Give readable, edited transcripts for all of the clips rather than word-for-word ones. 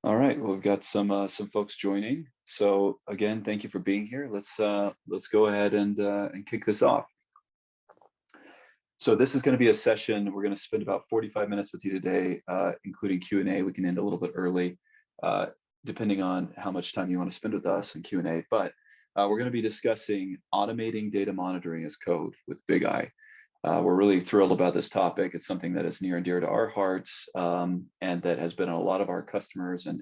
All right, well, we've got some folks joining. So again, thank you for being here. Let's go ahead and kick this off. So this is going to be a session. We're going to spend about 45 minutes with you today, including Q&A. We can end a little bit early, depending on how much time you want to spend with us in Q&A. But we're going to be discussing automating data monitoring as code with Bigeye. We're really thrilled about this topic. It's something that is near and dear to our hearts, and that has been on a lot of our customers and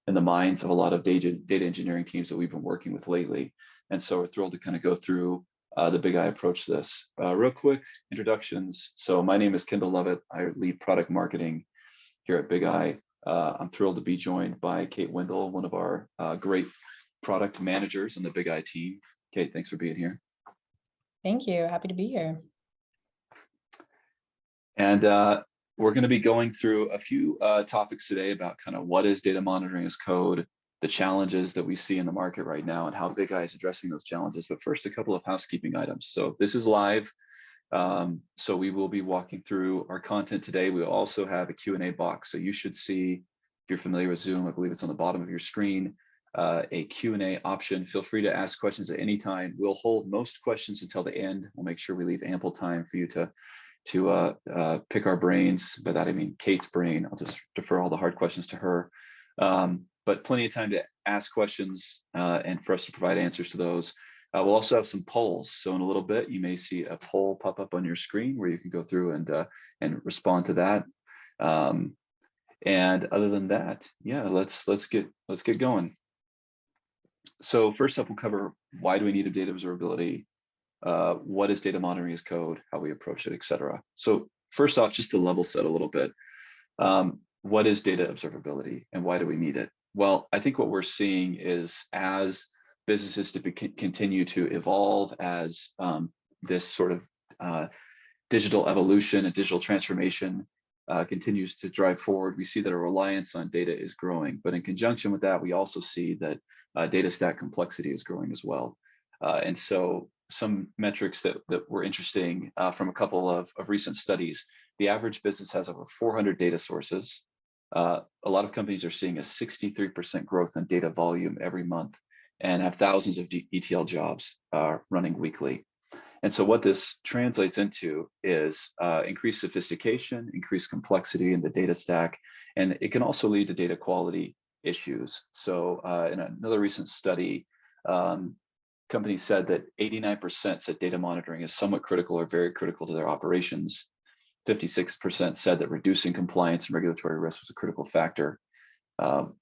in the minds of a lot of data engineering teams that we've been working with lately. And so we're thrilled to kind of go through the Bigeye approach to this. Real quick introductions. So my name is Kendall Lovett. I lead product marketing here at Bigeye. I'm thrilled to be joined by Kate Wendell, one of our great product managers on the Bigeye team. Kate, thanks for being here. Thank you. Happy to be here. And we're going to be going through a few topics today about kind of what is data monitoring as code, the challenges that we see in the market right now, and how Bigeye is addressing those challenges. But first, a couple of housekeeping items. So this is live. So we will be walking through our content today. We also have a Q&A box. So you should see, if you're familiar with Zoom, I believe it's on the bottom of your screen, a Q&A option. Feel free to ask questions at any time. We'll hold most questions until the end. We'll make sure we leave ample time for you to pick our brains. By that I mean Kate's brain. I'll just defer all the hard questions to her. But plenty of time to ask questions and for us to provide answers to those. We'll also have some polls. So in a little bit, you may see a poll pop up on your screen where you can go through and respond to that. And other than that, yeah, let's get going. So first up, we'll cover why do we need a data observability? What is data monitoring as code, how we approach it, et cetera. So first off, just to level set a little bit, what is data observability and why do we need it? Well, I think what we're seeing is as businesses continue to evolve, as this sort of digital evolution and digital transformation continues to drive forward, we see that a reliance on data is growing. But in conjunction with that, we also see that data stack complexity is growing as well. And so some metrics that were interesting from a couple of recent studies. The average business has over 400 data sources. A lot of companies are seeing a 63% growth in data volume every month and have thousands of ETL jobs running weekly. And so what this translates into is increased sophistication, increased complexity in the data stack, and it can also lead to data quality issues. So in another recent study, companies said that 89% said data monitoring is somewhat critical or very critical to their operations. 56% said that reducing compliance and regulatory risk was a critical factor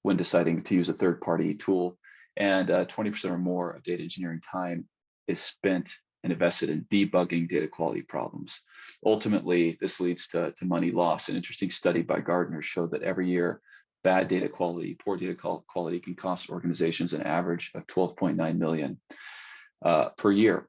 when deciding to use a third-party tool. And 20% or more of data engineering time is spent and invested in debugging data quality problems. Ultimately, this leads to money loss. An interesting study by Gartner showed that every year, bad data quality, poor data quality can cost organizations an average of $12.9 million per year.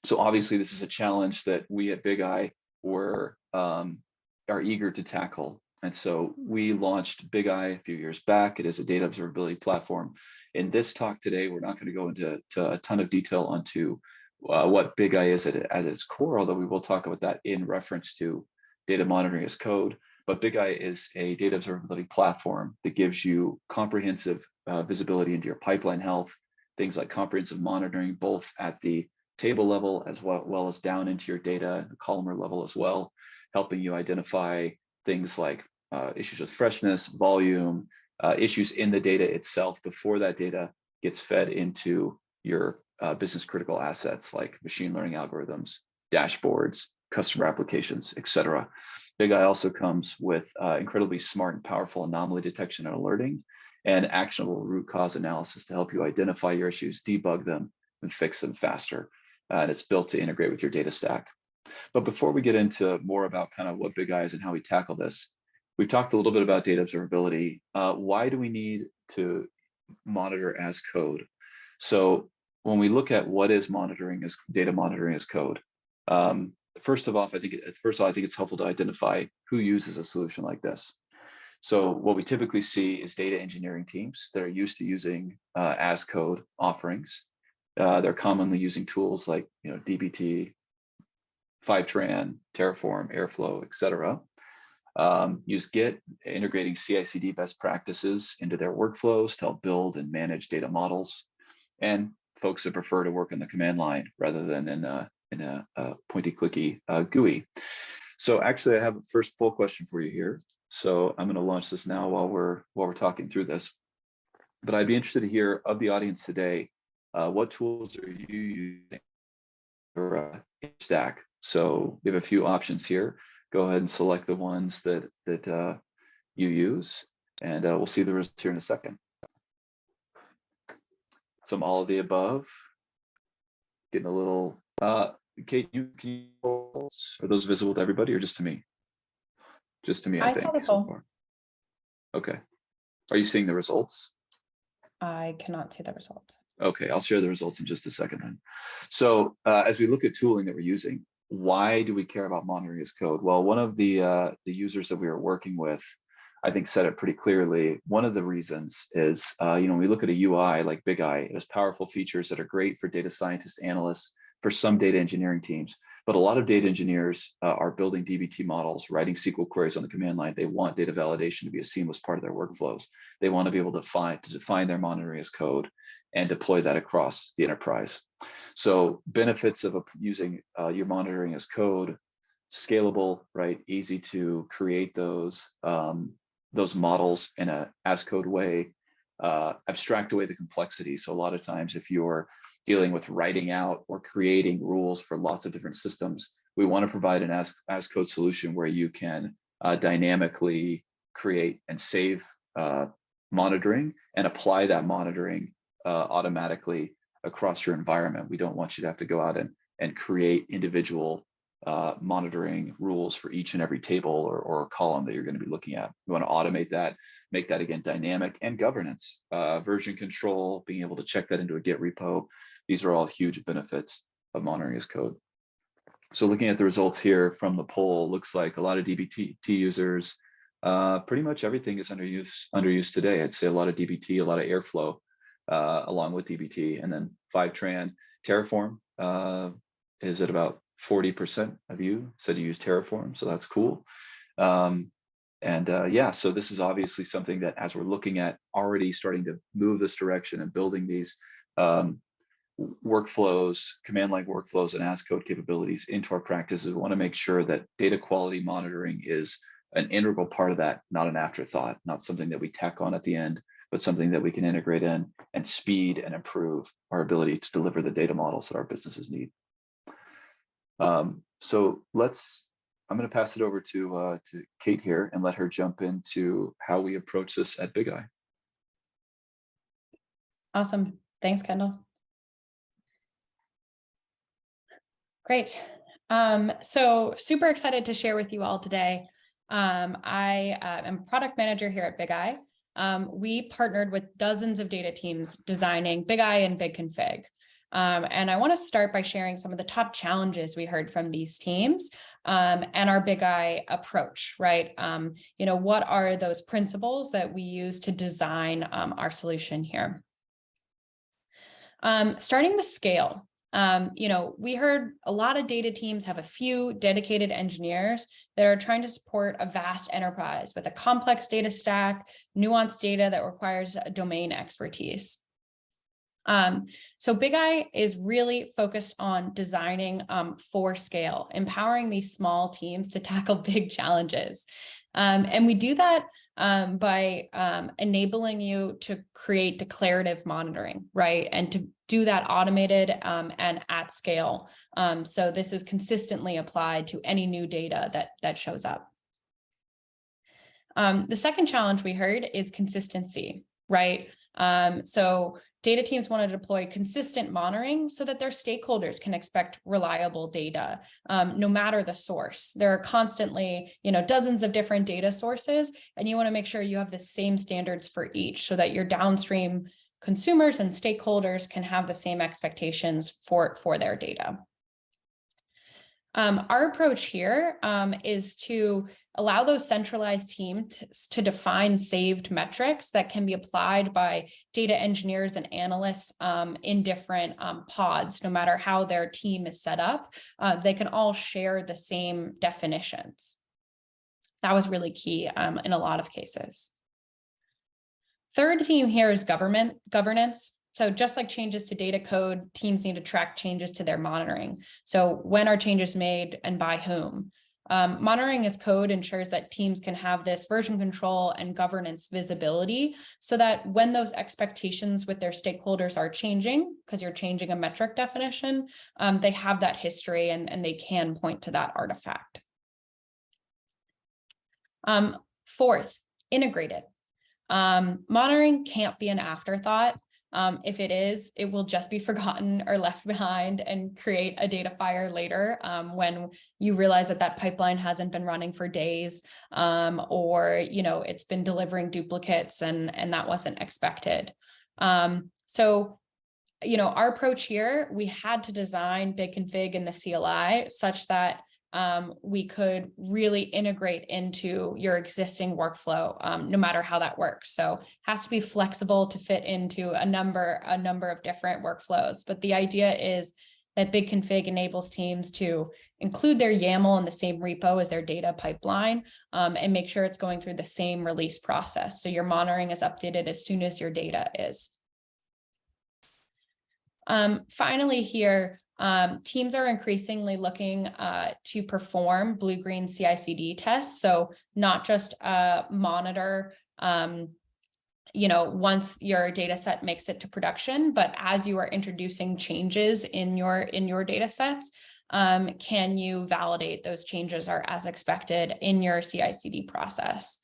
So obviously, this is a challenge that we at Bigeye are eager to tackle. And so we launched Bigeye a few years back. It is a data observability platform. In this talk today, we're not going to go into a ton of detail onto what Bigeye is at its core, although we will talk about that in reference to data monitoring as code. But Bigeye is a data observability platform that gives you comprehensive visibility into your pipeline health, things like comprehensive monitoring, both at the table level as well as down into your data, the columnar level as well, helping you identify things like issues with freshness, volume, issues in the data itself before that data gets fed into your business critical assets like machine learning algorithms, dashboards, customer applications, et cetera. Bigeye also comes with incredibly smart and powerful anomaly detection and alerting and actionable root cause analysis to help you identify your issues, debug them, and fix them faster. And it's built to integrate with your data stack. But before we get into more about kind of what Bigeye is and how we tackle this, we've talked a little bit about data observability. Why do we need to monitor as code? So when we look at what is data monitoring as code, first of all, I think it's helpful to identify who uses a solution like this. So what we typically see is data engineering teams that are used to using as code offerings. They're commonly using tools like dbt, Fivetran, Terraform, Airflow, et cetera. use Git, integrating CI/CD best practices into their workflows to help build and manage data models, and folks that prefer to work in the command line rather than in a pointy clicky GUI. So actually, I have a first poll question for you here. So I'm going to launch this now while we're talking through this. But I'd be interested to hear of the audience today, what tools are you using for stack? So we have a few options here. Go ahead and select the ones that you use, and we'll see the results here in a second. Some all of the above. Getting a little. Kate, are those visible to everybody or just to me? Just to me, I think, saw the so poll. far. Okay. Are you seeing the results? I cannot see the results. Okay, I'll share the results in just a second then. So as we look at tooling that we're using, why do we care about monitoring as code? Well, one of the users that we were working with, I think, said it pretty clearly. One of the reasons is, when we look at a UI like Bigeye, it has powerful features that are great for data scientists, analysts, for some data engineering teams. But a lot of data engineers are building DBT models, writing SQL queries on the command line. They want data validation to be a seamless part of their workflows. They want to be able to define their monitoring as code and deploy that across the enterprise. So benefits of using your monitoring as code: scalable, right? Easy to create those models in a as code way. Abstract away the complexity. So a lot of times, if you're dealing with writing out or creating rules for lots of different systems, we want to provide an as code solution where you can dynamically create and save monitoring and apply that monitoring automatically across your environment. We don't want you to have to go out and create individual monitoring rules for each and every table or column that you're going to be looking at. We want to automate that, make that again dynamic, and governance, version control, being able to check that into a Git repo. These are all huge benefits of monitoring as code. So looking at the results here from the poll, looks like a lot of DBT users, pretty much everything is under use today. I'd say a lot of DBT, a lot of Airflow, along with DBT, and then Fivetran. Terraform is at about 40% of you said you use Terraform, so that's cool. Yeah, so this is obviously something that, as we're looking at already starting to move this direction and building these workflows, command-line workflows and as code capabilities into our practices, we want to make sure that data quality monitoring is an integral part of that, not an afterthought, not something that we tack on at the end, but something that we can integrate in and speed and improve our ability to deliver the data models that our businesses need. So I'm going to pass it over to Kate here and let her jump into how we approach this at Bigeye. Awesome. Thanks, Kendall. Great. So super excited to share with you all today. I am product manager here at Bigeye. We partnered with dozens of data teams designing Bigeye and BigConfig. And I want to start by sharing some of the top challenges we heard from these teams and our Bigeye approach, right? What are those principles that we use to design our solution here? Starting with scale. We heard a lot of data teams have a few dedicated engineers that are trying to support a vast enterprise with a complex data stack, nuanced data that requires domain expertise. So Bigeye is really focused on designing for scale, empowering these small teams to tackle big challenges. And we do that by enabling you to create declarative monitoring, right? And to do that automated and at scale. So this is consistently applied to any new data that shows up. The second challenge we heard is consistency, right? So data teams want to deploy consistent monitoring so that their stakeholders can expect reliable data, no matter the source. There are constantly, dozens of different data sources, and you want to make sure you have the same standards for each so that your downstream consumers and stakeholders can have the same expectations for their data. Our approach here is to allow those centralized teams to define saved metrics that can be applied by data engineers and analysts in different pods, no matter how their team is set up. They can all share the same definitions. That was really key in a lot of cases. Third theme here is governance. So just like changes to data code, teams need to track changes to their monitoring. So when are changes made and by whom? Monitoring as code ensures that teams can have this version control and governance visibility so that when those expectations with their stakeholders are changing, because you're changing a metric definition, they have that history and they can point to that artifact. Fourth, integrated. Monitoring can't be an afterthought. If it is, it will just be forgotten or left behind and create a data fire later when you realize that that pipeline hasn't been running for days or it's been delivering duplicates and that wasn't expected. So our approach here, we had to design BigConfig in the CLI such that we could really integrate into your existing workflow, no matter how that works. So it has to be flexible to fit into a number of different workflows. But the idea is that BigConfig enables teams to include their YAML in the same repo as their data pipeline and make sure it's going through the same release process. So your monitoring is updated as soon as your data is. Finally here, teams are increasingly looking to perform blue-green CI/CD tests. So not just monitor, once your data set makes it to production, but as you are introducing changes in your data sets, can you validate those changes are as expected in your CI/CD process?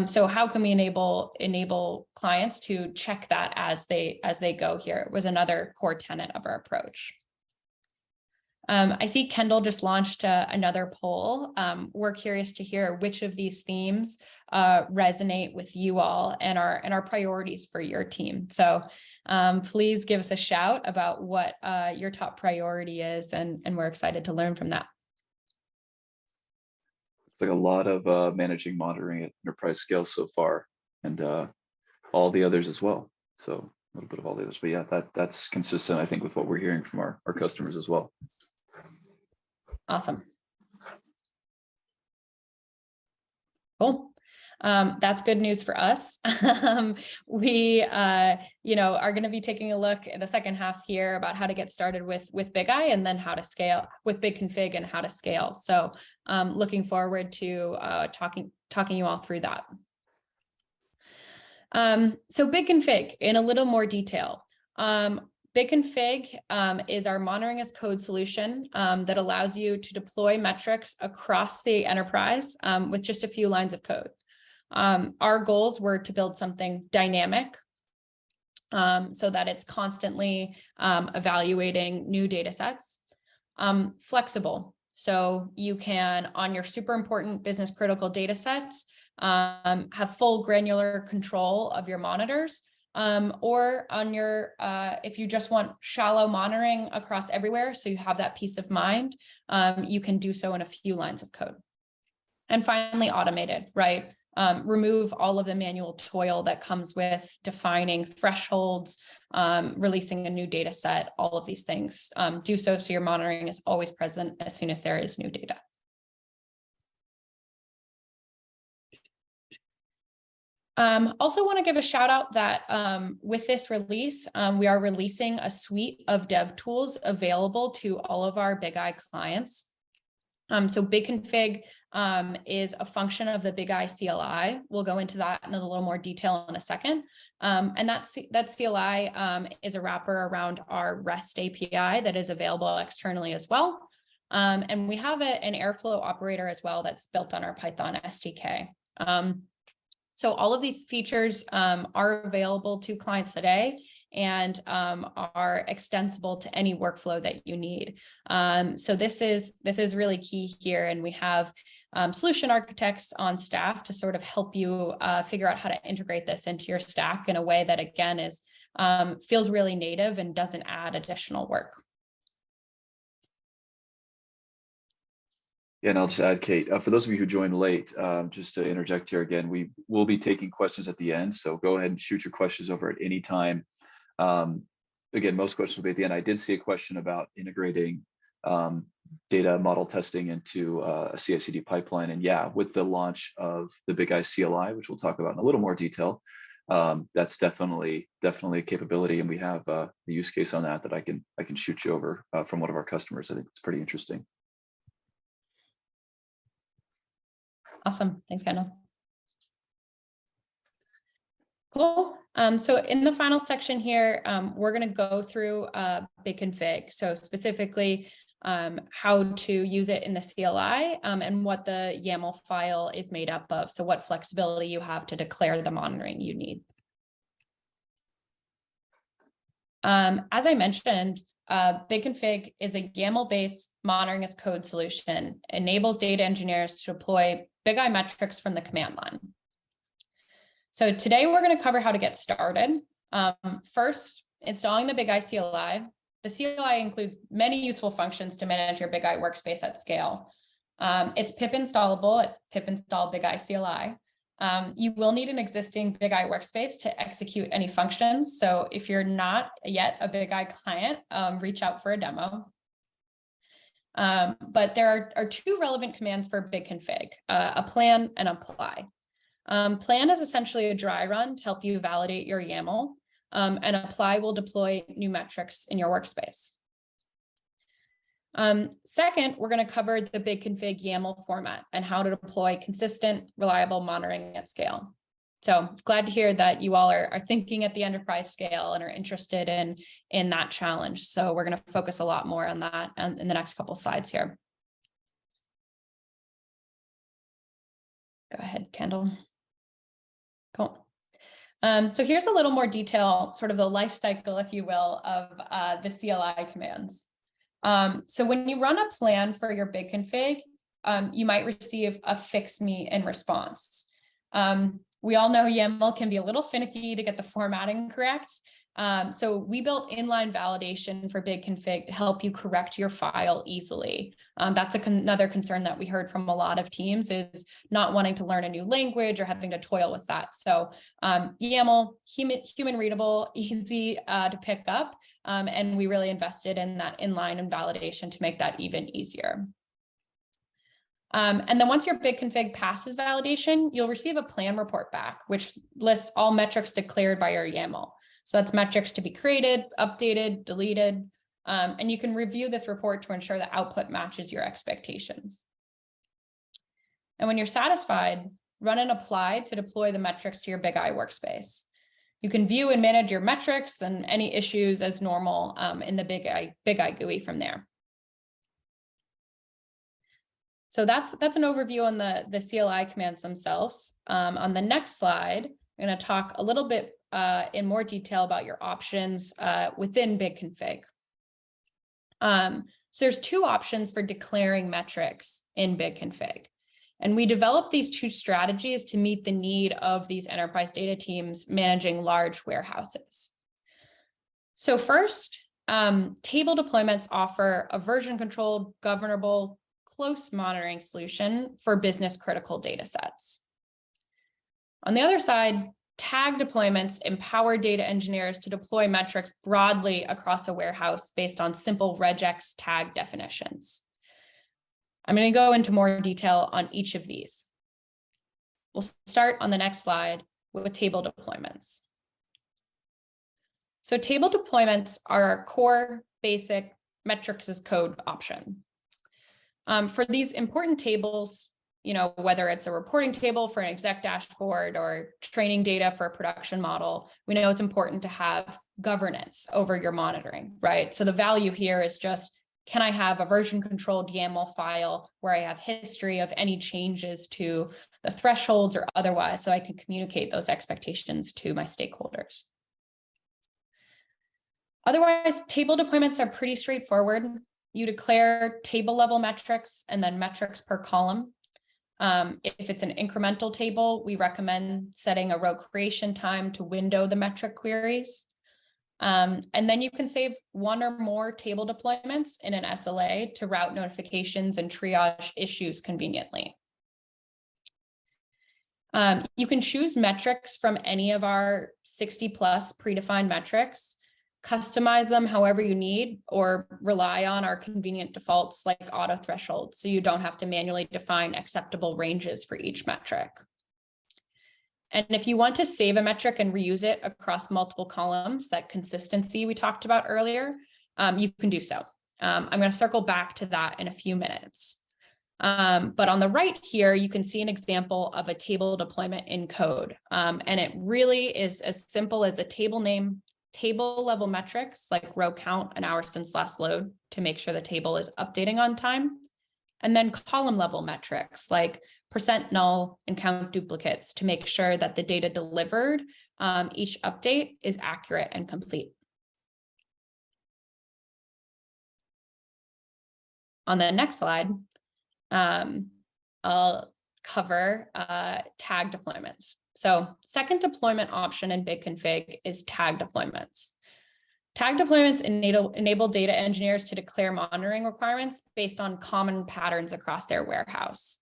So how can we enable clients to check that as they go here was another core tenet of our approach. I see Kendall just launched another poll. We're curious to hear which of these themes resonate with you all and our priorities for your team. So please give us a shout about what your top priority is, and we're excited to learn from that. It's like a lot of managing monitoring at enterprise scale so far, and all the others as well. So a little bit of all the others, but yeah, that's consistent, I think, with what we're hearing from our customers as well. Awesome. Cool. That's good news for us. We, are going to be taking a look in the second half here about how to get started with Bigeye and then how to scale with BigConfig and how to scale. So looking forward to talking you all through that. So BigConfig in a little more detail. BigConfig is our monitoring as code solution that allows you to deploy metrics across the enterprise with just a few lines of code. Our goals were to build something dynamic so that it's constantly evaluating new data sets, flexible. So you can, on your super important business critical data sets, have full granular control of your monitors. Or on your, if you just want shallow monitoring across everywhere, so you have that peace of mind, you can do so in a few lines of code. And finally, automated, right? Remove all of the manual toil that comes with defining thresholds, releasing a new data set, all of these things. Do so your monitoring is always present as soon as there is new data. Also want to give a shout out that with this release, we are releasing a suite of dev tools available to all of our Bigeye clients. So BigConfig is a function of the Bigeye CLI. We'll go into that in a little more detail in a second. And that CLI is a wrapper around our REST API that is available externally as well. And we have an Airflow operator as well that's built on our Python SDK. So all of these features are available to clients today and are extensible to any workflow that you need. So this is really key here, and we have solution architects on staff to sort of help you figure out how to integrate this into your stack in a way that, again, is feels really native and doesn't add additional work. Yeah, and I'll just add, Kate, for those of you who joined late, just to interject here again, we will be taking questions at the end. So go ahead and shoot your questions over at any time. Again, most questions will be at the end. I did see a question about integrating data model testing into a CI/CD pipeline. And yeah, with the launch of the Bigeye CLI, which we'll talk about in a little more detail, that's definitely a capability, and we have the use case on that I can shoot you over from one of our customers. I think it's pretty interesting. Awesome, thanks, Kendall. Cool. So in the final section here, we're going to go through BigConfig. So specifically, how to use it in the CLI and what the YAML file is made up of. So what flexibility you have to declare the monitoring you need. As I mentioned, BigConfig is a YAML-based monitoring as code solution, enables data engineers to deploy Bigeye metrics from the command line. So today we're going to cover how to get started. First, installing the Bigeye CLI. The CLI includes many useful functions to manage your Bigeye workspace at scale. It's pip installable at pip install Bigeye CLI. You will need an existing Bigeye workspace to execute any functions. So if you're not yet a Bigeye client, reach out for a demo. But there are two relevant commands for BigConfig, a plan and apply. Plan is essentially a dry run to help you validate your YAML, and apply will deploy new metrics in your workspace. Second, we're going to cover the BigConfig YAML format and how to deploy consistent, reliable monitoring at scale. So glad to hear that you all are thinking at the enterprise scale and are interested in that challenge. So we're going to focus a lot more on that in the next couple slides here. Go ahead, Kendall. Cool. So here's a little more detail, sort of the life cycle, if you will, of the CLI commands. So when you run a plan for your BigConfig, you might receive a fix me in response. We all know YAML can be a little finicky to get the formatting correct. So we built inline validation for BigConfig to help you correct your file easily. That's another concern that we heard from a lot of teams, is not wanting to learn a new language or having to toil with that. So YAML, human readable, easy to pick up. And we really invested in that inline and validation to make that even easier. And then once your BigConfig passes validation, you'll receive a plan report back, which lists all metrics declared by your YAML. So that's metrics to be created, updated, deleted, and you can review this report to ensure the output matches your expectations. And when you're satisfied, run an apply to deploy the metrics to your Bigeye workspace. You can view and manage your metrics and any issues as normal in the Bigeye GUI from there. So that's an overview on the CLI commands themselves. On the next slide, I'm going to talk a little bit in more detail about your options within BigConfig. So there's two options for declaring metrics in BigConfig. And we developed these two strategies to meet the need of these enterprise data teams managing large warehouses. So first, table deployments offer a version-controlled, governable, close monitoring solution for business critical data sets. On the other side, tag deployments empower data engineers to deploy metrics broadly across a warehouse based on simple regex tag definitions. I'm going to go into more detail on each of these. We'll start on the next slide with table deployments. So table deployments are our core basic metrics as code option. For these important tables, whether it's a reporting table for an exec dashboard or training data for a production model, we know it's important to have governance over your monitoring, right? So the value here is just, can I have a version controlled YAML file where I have history of any changes to the thresholds or otherwise, so I can communicate those expectations to my stakeholders. Otherwise, table deployments are pretty straightforward. You declare table level metrics and then metrics per column. If it's an incremental table, we recommend setting a row creation time to window the metric queries. And then you can save one or more table deployments in an SLA to route notifications and triage issues conveniently. You can choose metrics from any of our 60+ predefined metrics. customize them however you need, or rely on our convenient defaults like auto threshold, so you don't have to manually define acceptable ranges for each metric. And if you want to save a metric and reuse it across multiple columns, that consistency we talked about earlier, you can do so. I'm going to circle back to that in a few minutes. But on the right here, you can see an example of a table deployment in code. And it really is as simple as a table name, table level metrics like row count, an hour since last load to make sure the table is updating on time. And then column level metrics like percent null and count duplicates to make sure that the data delivered each update is accurate and complete. On the next slide, I'll cover tag deployments. So second deployment option in BigConfig is tag deployments. Tag deployments enable data engineers to declare monitoring requirements based on common patterns across their warehouse.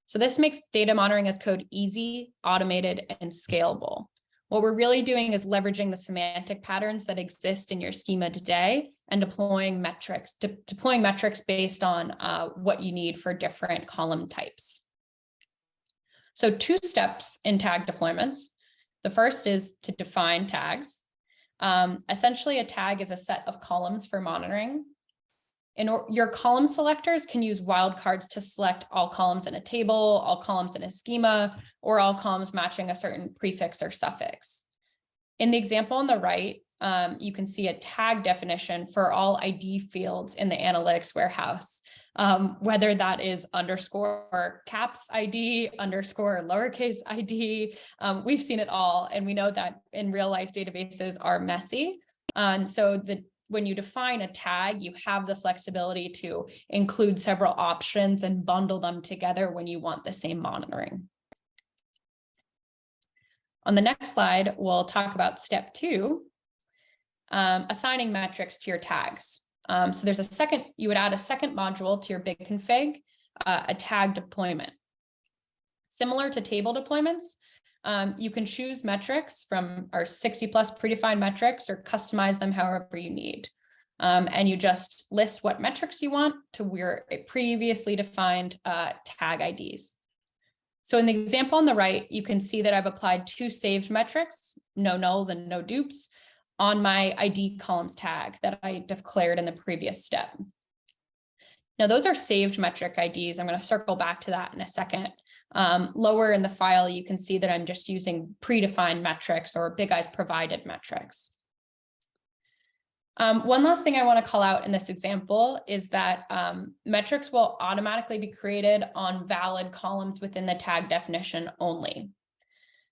So this makes data monitoring as code easy, automated, and scalable. What we're really doing is leveraging the semantic patterns that exist in your schema today and deploying metrics based on what you need for different column types. So 2 steps in tag deployments. The first is to define tags. Essentially, a tag is a set of columns for monitoring. Your column selectors can use wildcards to select all columns in a table, all columns in a schema, or all columns matching a certain prefix or suffix. In the example on the right, you can see a tag definition for all ID fields in the analytics warehouse, whether that is underscore caps ID, underscore lowercase ID. We've seen it all, and we know that in real life databases are messy. And so when you define a tag, you have the flexibility to include several options and bundle them together when you want the same monitoring. On the next slide, we'll talk about step 2, assigning metrics to your tags. So you would add a second module to your BigConfig, a tag deployment. Similar to table deployments, you can choose metrics from our 60+ predefined metrics or customize them however you need. And you just list what metrics you want to your previously defined tag IDs. So in the example on the right, you can see that I've applied 2 saved metrics, no nulls and no dupes, on my ID columns tag that I declared in the previous step. Now, those are saved metric IDs. I'm going to circle back to that in a second. Lower in the file, you can see that I'm just using predefined metrics or Bigeye's provided metrics. One last thing I want to call out in this example is that metrics will automatically be created on valid columns within the tag definition only.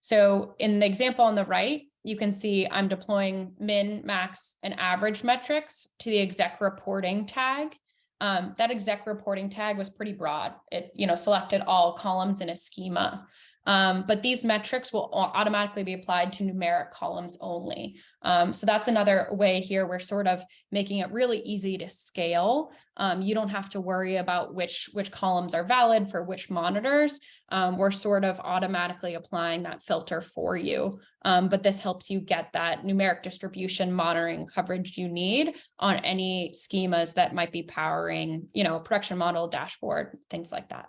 So in the example on the right, you can see I'm deploying min, max, and average metrics to the exec reporting tag. That exec reporting tag was pretty broad. It selected all columns in a schema. But these metrics will automatically be applied to numeric columns only. So that's another way here. We're sort of making it really easy to scale. You don't have to worry about which columns are valid for which monitors. We're sort of automatically applying that filter for you. But this helps you get that numeric distribution monitoring coverage you need on any schemas that might be powering, a production model, dashboard, things like that.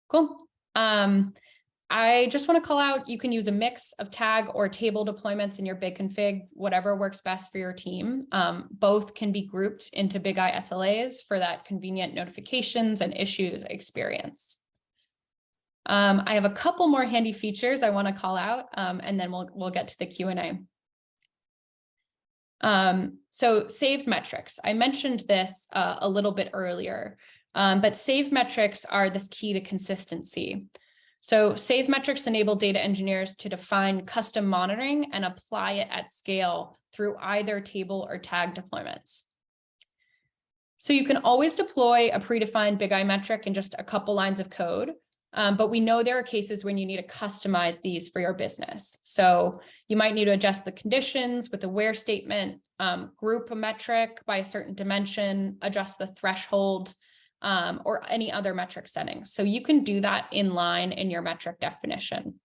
Cool. I just want to call out, you can use a mix of tag or table deployments in your BigConfig, whatever works best for your team. Both can be grouped into Bigeye SLAs for that convenient notifications and issues experience. I have a couple more handy features I want to call out, and then we'll get to the Q&A. So saved metrics. I mentioned this a little bit earlier. But saved metrics are this key to consistency. So saved metrics enable data engineers to define custom monitoring and apply it at scale through either table or tag deployments. So you can always deploy a predefined Bigeye metric in just a couple lines of code, but we know there are cases when you need to customize these for your business. So you might need to adjust the conditions with a where statement, group a metric by a certain dimension, adjust the threshold, or any other metric settings. So you can do that in line in your metric definition.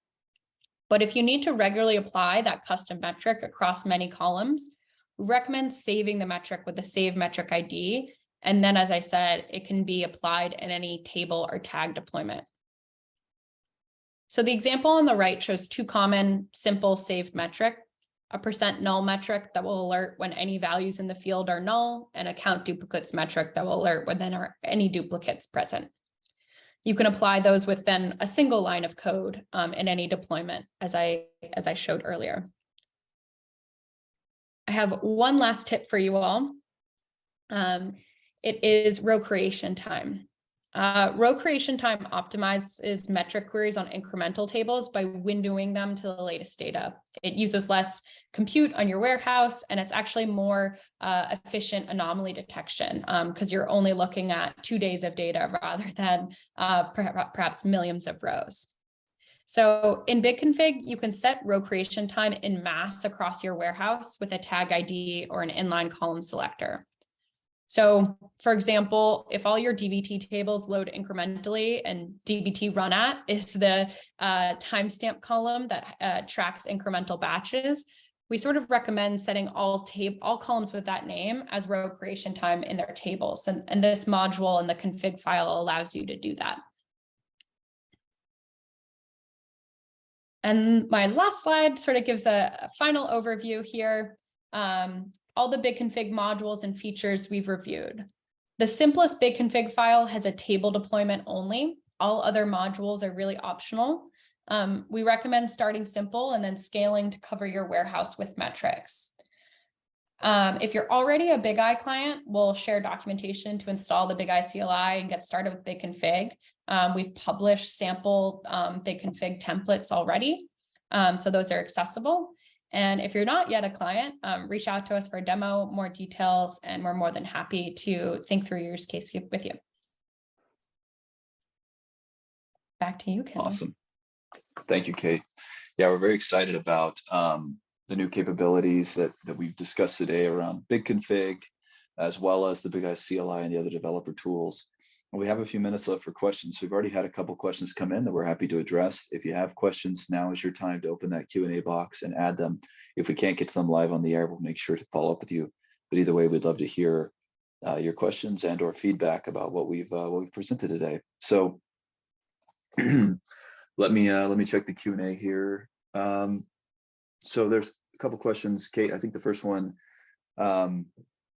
But if you need to regularly apply that custom metric across many columns, we recommend saving the metric with the save metric ID. And then, as I said, it can be applied in any table or tag deployment. So the example on the right shows two common simple saved metric, a % null metric that will alert when any values in the field are null, and a count duplicates metric that will alert when there are any duplicates present. You can apply those with then a single line of code in any deployment, as I showed earlier. I have one last tip for you all. It is row creation time. Row creation time optimizes metric queries on incremental tables by windowing them to the latest data. It uses less compute on your warehouse, and it's actually more efficient anomaly detection because you're only looking at 2 days of data rather than perhaps millions of rows. So in BigConfig, you can set row creation time in mass across your warehouse with a tag ID or an inline column selector. So for example, if all your DBT tables load incrementally and DBT run at is the timestamp column that tracks incremental batches, we sort of recommend setting all columns with that name as row creation time in their tables. And this module in the config file allows you to do that. And my last slide sort of gives a final overview here. All the BigConfig modules and features we've reviewed. The simplest BigConfig file has a table deployment only. All other modules are really optional. We recommend starting simple and then scaling to cover your warehouse with metrics. If you're already a Bigeye client, we'll share documentation to install the Bigeye CLI and get started with BigConfig. We've published sample BigConfig templates already, so those are accessible. And if you're not yet a client, reach out to us for a demo, more details, and we're more than happy to think through your use case with you. Back to you, Kendall. Awesome. Thank you, Kate. Yeah, we're very excited about the new capabilities that we've discussed today around BigConfig, as well as the Bigeye CLI and the other developer tools. And we have a few minutes left for questions. We've already had a couple questions come in that we're happy to address. If you have questions, now is your time to open that Q&A box and add them. If we can't get to them live on the air, we'll make sure to follow up with you. But either way, we'd love to hear your questions and or feedback about what we've presented today. So let me check the Q&A here. So there's a couple questions, Kate. I think the first one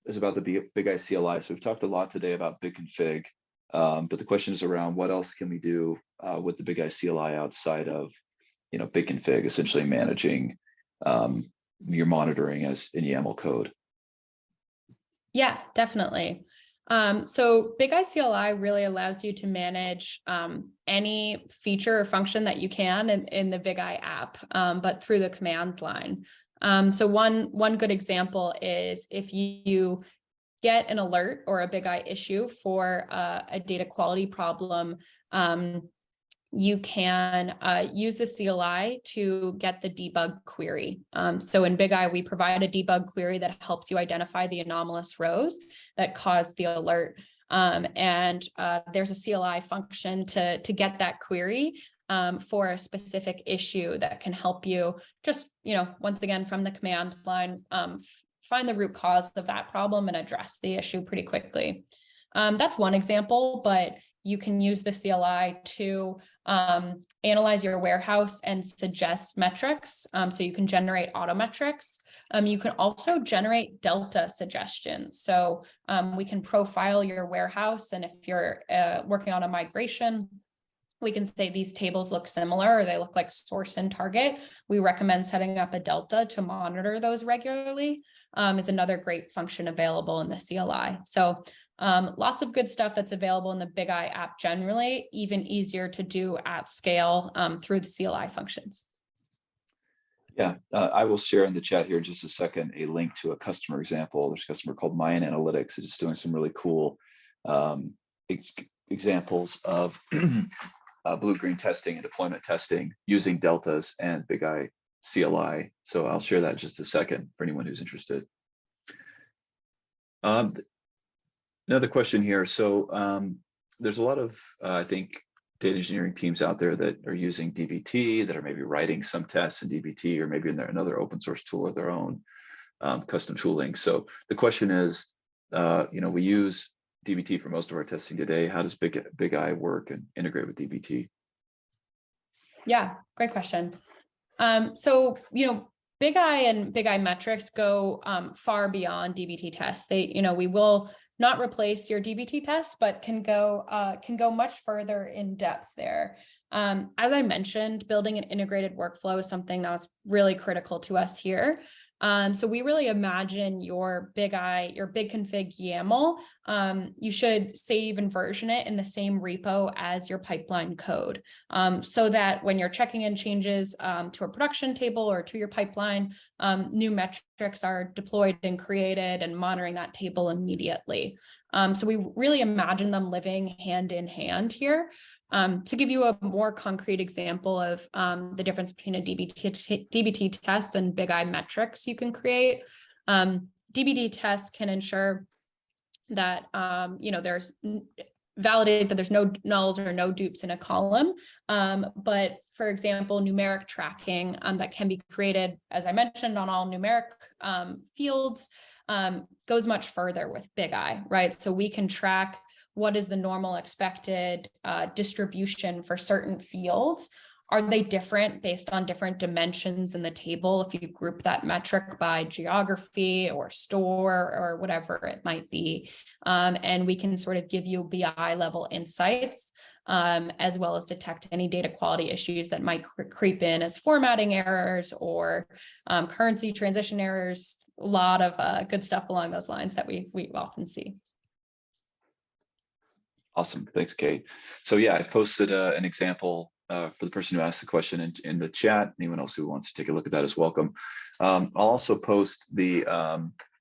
is about the Bigeye CLI. So we've talked a lot today about BigConfig, but the question is around what else can we do with the Bigeye CLI outside of, BigConfig, essentially managing your monitoring as in YAML code. Yeah, definitely. So Bigeye CLI really allows you to manage any feature or function that you can in the Bigeye app, but through the command line. So one good example is if you get an alert or a Bigeye issue for a data quality problem, you can use the CLI to get the debug query. So in Bigeye, we provide a debug query that helps you identify the anomalous rows that cause the alert. And there's a CLI function to get that query for a specific issue that can help you just, once again, from the command line, find the root cause of that problem and address the issue pretty quickly. That's one example, but you can use the CLI to analyze your warehouse and suggest metrics. So you can generate auto metrics. You can also generate delta suggestions. So we can profile your warehouse. And if you're working on a migration, we can say these tables look similar or they look like source and target. We recommend setting up a delta to monitor those regularly. Is another great function available in the CLI. So lots of good stuff that's available in the Bigeye app generally, even easier to do at scale through the CLI functions. Yeah, I will share in the chat here in just a second a link to a customer example. There's a customer called Mayan Analytics. It's doing some really cool examples of blue-green testing and deployment testing using deltas and Bigeye CLI. So I'll share that in just a second for anyone who's interested. Another question here. So there's a lot of, I think, data engineering teams out there that are using DBT, that are maybe writing some tests in DBT, or maybe in another open source tool of their own, custom tooling. So the question is, we use DBT for most of our testing today. How does Bigeye work and integrate with DBT? Yeah, great question. So, Bigeye and Bigeye metrics go far beyond DBT tests. We will not replace your DBT tests, but can go much further in depth there. As I mentioned, building an integrated workflow is something that was really critical to us here. So we really imagine your Bigeye, your big config YAML, you should save and version it in the same repo as your pipeline code, so that when you're checking in changes to a production table or to your pipeline, new metrics are deployed and created and monitoring that table immediately. So we really imagine them living hand in hand here. To give you a more concrete example of the difference between a DBT test and Bigeye metrics you can create, DBT tests can ensure that there's validate that there's no nulls or no dupes in a column. But for example, numeric tracking that can be created, as I mentioned, on all numeric fields goes much further with Bigeye, right? So we can track what is the normal expected distribution for certain fields. Are they different based on different dimensions in the table if you group that metric by geography or store or whatever it might be? And we can sort of give you BI level insights, as well as detect any data quality issues that might creep in as formatting errors or currency transition errors. A lot of good stuff along those lines that we often see. Awesome, thanks, Kate. So yeah, I posted an example for the person who asked the question in the chat. Anyone else who wants to take a look at that is welcome. I'll also post the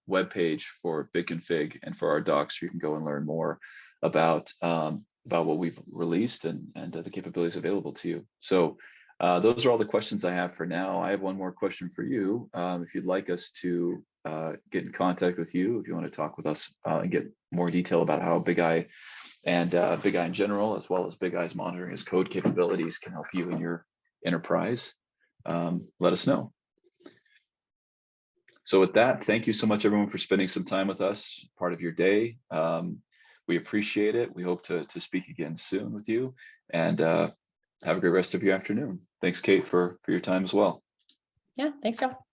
webpage for BigConfig and for our docs, so you can go and learn more about what we've released and the capabilities available to you. So those are all the questions I have for now. I have one more question for you. If you'd like us to get in contact with you, if you want to talk with us and get more detail about how Bigeye and Bigeye in general, as well as Bigeye's monitoring as code capabilities can help you in your enterprise, let us know. So with that, thank you so much, everyone, for spending some time with us, part of your day. We appreciate it. We hope to speak again soon with you, and have a great rest of your afternoon. Thanks, Kate, for your time as well. Yeah, thanks, y'all.